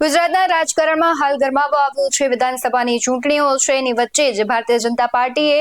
ગુજરાતના રાજકારણમાં હાલ ગરમાવો આવ્યો છે। વિધાનસભાની ચૂંટણીઓ છે, એની વચ્ચે જ ભારતીય જનતા પાર્ટીએ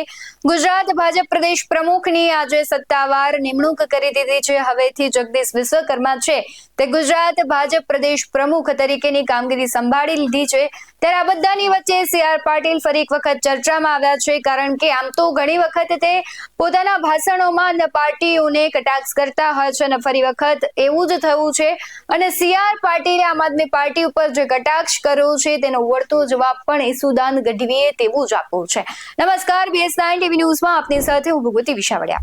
ગુજરાત ભાજપ પ્રદેશ પ્રમુખની આજે સત્તાવાર નિમણૂક કરી દીધી છે। હવેથી જગદીશ વિશ્વકર્મા છે તે ગુજરાત ભાજપ પ્રદેશ પ્રમુખ તરીકેની કામગીરી સંભાળી લીધી છે। ત્યારે આ બધાની વચ્ચે સી.આર. પાટીલ ફરી એક વખત ચર્ચામાં આવ્યા છે, કારણ કે આમ તો ઘણી વખત તે પોતાના ભાષણોમાં પાર્ટીઓને કટાક્ષ કરતા હોય છે અને ફરી વખત એવું જ થયું છે અને સી.આર. પાટીલે આમ આદમી પાર્ટી ઉપર જે કટાક્ષ કર્યો છે તેનો વળતો જવાબ પણ ઈસુદાન ગઢવીએ તેવું જ આપ્યું છે। નમસ્કાર, BS9 ટીવી ન્યૂઝમાં આપની સાથે હું ભગવતી વિશાવડિયા।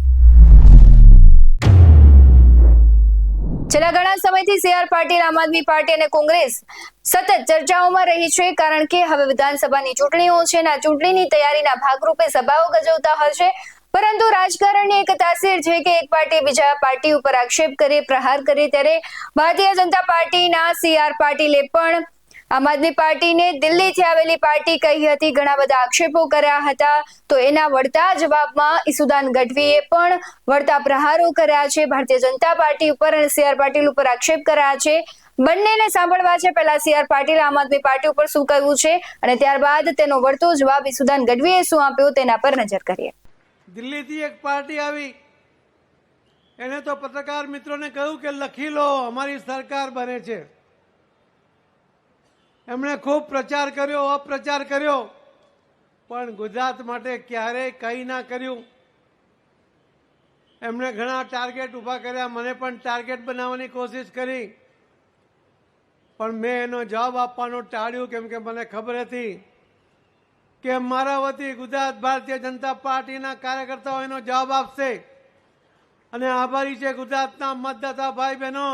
છેલ્લા ઘણા સમયથી સી.આર. પાટીલ, આમ આદમી પાર્ટી અને કોંગ્રેસ સતત ચર્ચાઓમાં રહી છે, કારણ કે હવે વિધાનસભાની ચૂંટણીઓ છે અને આ ચૂંટણીની તૈયારીના ભાગરૂપે સભાઓ ગજવતા હોય છે। પરંતુ રાજકારણની એક તાસીર છે કે એક પાર્ટી બીજા પાર્ટી ઉપર આક્ષેપ કરે, પ્રહાર કરે, ત્યારે ભારતીય જનતા પાર્ટીના સી.આર. પાટીલે પણ આમ આદમી પાર્ટીને દિલ્હીથી આવેલી પાર્ટી કહી હતી, ઘણા બધા આક્ષેપો કર્યા હતા, તો એના વળતા જવાબમાં ઈસુદાન ગઢવીએ પણ વળતા પ્રહારો કર્યા છે। ભારતીય જનતા પાર્ટી ઉપર અને સી.આર. પાટીલ ઉપર આક્ષેપ કર્યા છે। બંનેને સાંભળવા છે। પહેલા સી.આર. પાટીલ આમ આદમી પાર્ટી ઉપર શું કહ્યું છે અને ત્યારબાદ તેનો વળતો જવાબ ઈસુદાન ગઢવીએ શું આપ્યો તેના પર નજર કરીએ। દિલ્હીથી એક પાર્ટી આવી, એને તો પત્રકાર મિત્રોને કહ્યું કે લખી લો, અમારી સરકાર બને છે। એમણે ખૂબ પ્રચાર કર્યો, અપ્રચાર કર્યો, પણ ગુજરાત માટે ક્યારેય કંઈ ના કર્યું। એમણે ઘણા ટાર્ગેટ ઊભા કર્યા, મને પણ ટાર્ગેટ બનાવવાની કોશિશ કરી, પણ મેં એનો જવાબ આપવાનું ટાળ્યું, કેમ કે મને ખબર હતી કે મારા વતી ગુજરાત ભારતીય જનતા પાર્ટીના કાર્યકર્તાઓ એનો જવાબ આપશે અને આભારી છે ગુજરાતના મતદાતા ભાઈ બહેનો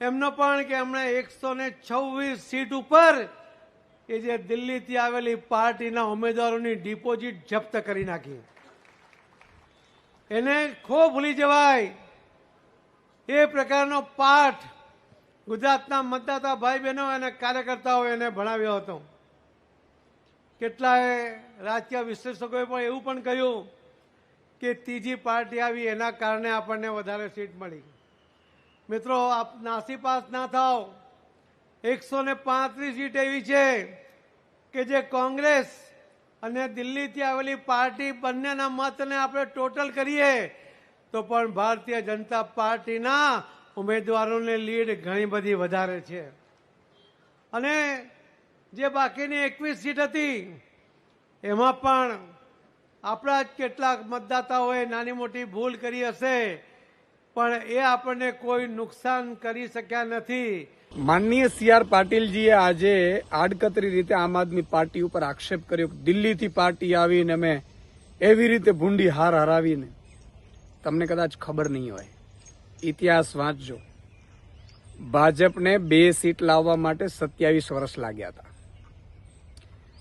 એમનો પણ કે એમણે 126 સીટ ઉપર એ જે દિલ્હીથી આવેલી પાર્ટીના ઉમેદવારોની ડિપોઝિટ જપ્ત કરી નાખી। એને ખૂબ ભૂલી જવાય એ પ્રકારનો પાઠ ગુજરાતના મતદાતા ભાઈ બહેનો અને કાર્યકર્તાઓ એને ભણાવ્યો હતો। કેટલાય રાજકીય વિશ્લેષકોએ પણ એવું પણ કહ્યું કે ત્રીજી પાર્ટી આવી એના કારણે આપણને વધારે સીટ મળી। મિત્રો, આપ નાસીપાસ ના થાવ, 135 સીટ એવી છે કે જે કોંગ્રેસ અને દિલ્હીથી આવેલી પાર્ટી બંનેના મતને આપણે ટોટલ કરીએ તો પણ ભારતીય જનતા પાર્ટીના ઉમેદવારોને લીડ ઘણી બધી વધારે છે। અને જે બાકીની 21 સીટ હતી એમાં પણ આપણા જ કેટલાક મતદાતાઓએ નાની મોટી ભૂલ કરી હશે, પણ એ આપણને કોઈ નુકસાન કરી શક્યા નથી। માનનીય સી.આર. પાટીલજીએ આજે આડકતરી રીતે આમ આદમી પાર્ટી ઉપર આક્ષેપ કર્યો કે દિલ્હીથી પાર્ટી આવીને અમે એવી રીતે ભૂંડી હાર હરાવીને, તમને કદાચ ખબર નહીં હોય, ઇતિહાસ વાંચજો, ભાજપને 2 સીટ લાવવા માટે 27 વર્ષ લાગ્યા હતા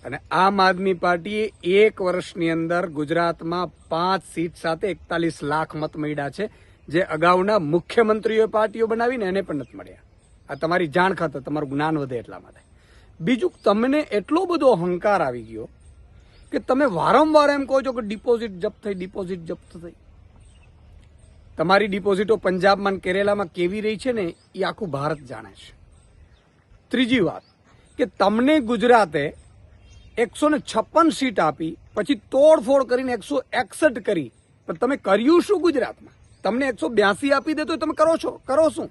અને આમ આદમી પાર્ટીએ 1 વર્ષની અંદર ગુજરાતમાં 5 સીટ સાથે 41 લાખ મત મળ્યા છે, જે અગાઉના મુખ્યમંત્રીઓ પાર્ટીઓ બનાવીને એને પણ નથી મળ્યા। આ તમારી જાણ ખાતર, તમારું જ્ઞાન વધે એટલા માટે। બીજું, તમને એટલો બધો અહંકાર આવી ગયો કે તમે વારંવાર એમ કહો છો કે ડિપોઝિટ જપ્ત થઈ, ડિપોઝિટ જપ્ત થઈ। તમારી ડિપોઝિટો પંજાબમાં કેરેલામાં કેવી રહી છે ને એ આખું ભારત જાણે છે। ત્રીજી વાત કે તમને ગુજરાતે 156 સીટ આપી, પછી તોડફોડ કરીને 161 કરી, પણ તમે કર્યું શું ગુજરાતમાં? તમને 182 આપી દે તો તમે કરો શું?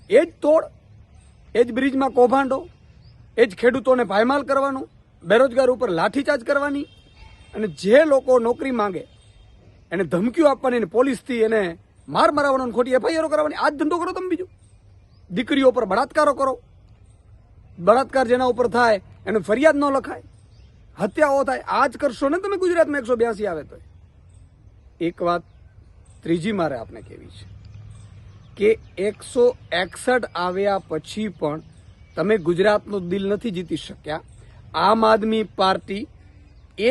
એ જ તોડ, એ જ બ્રિજમાં કૌભાંડો, એ જ ખેડૂતોને પાયમાલ કરવાનું, બેરોજગાર ઉપર લાઠીચાર્જ કરવાની, અને જે લોકો નોકરી માંગે એને ધમકીઓ આપવાની, અને પોલીસથી એને માર મરાવવાનો, ખોટી એફઆઈઆરો કરાવવાની, આ જ ધંધો કરો તમે। બીજું, દીકરીઓ પર બળાત્કારો કરો, બળાત્કાર જેના ઉપર થાય એને ફરિયાદ ન લખાય, હત્યાઓ થાય, આ જ કરશો ને તમે ગુજરાતમાં 182 આવે તો। એક વાત ત્રીજી મારે આપને કહેવી છે કે 161 આવ્યા પછી પણ તમે ગુજરાતનું દિલ નથી જીતી શક્યા। આમ આદમી પાર્ટી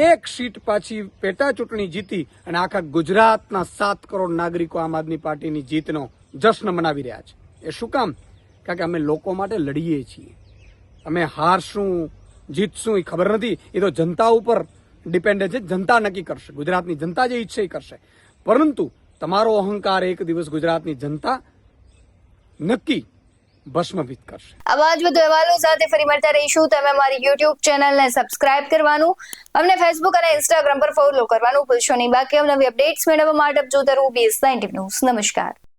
1 સીટ પાછી પેટા ચૂંટણી જીતી અને આખા ગુજરાતના 7 કરોડ નાગરિકો આમ આદમી પાર્ટીની જીતનો જશ્ન મનાવી રહ્યા છે। એ શું કામ? કારણ કે અમે લોકો માટે લડીએ છીએ। અમે હારશું જીતશું એ ખબર નથી, એ તો જનતા ઉપર ડિપેન્ડન્ટ છે, જનતા નક્કી કરશે, ગુજરાતની જનતા જે ઈચ્છે એ કરશે। પરંતુ તમારો અહંકાર એક દિવસ ગુજરાતની જનતા નક્કી ભસ્મભીત કરશે. આવા જ વધુ અહેવાલો સાથે ફરી મળતા રહીશું. તમે અમારી YouTube ચેનલને સબસ્ક્રાઇબ કરવાનું, અમને Facebook અને Instagram પર ફોલો કરવાનું ભૂલશો નહીં. બાકી નવી અપડેટ્સ મેળવવા માટે જોતા રહો BS19 ન્યૂઝ. નમસ્કાર.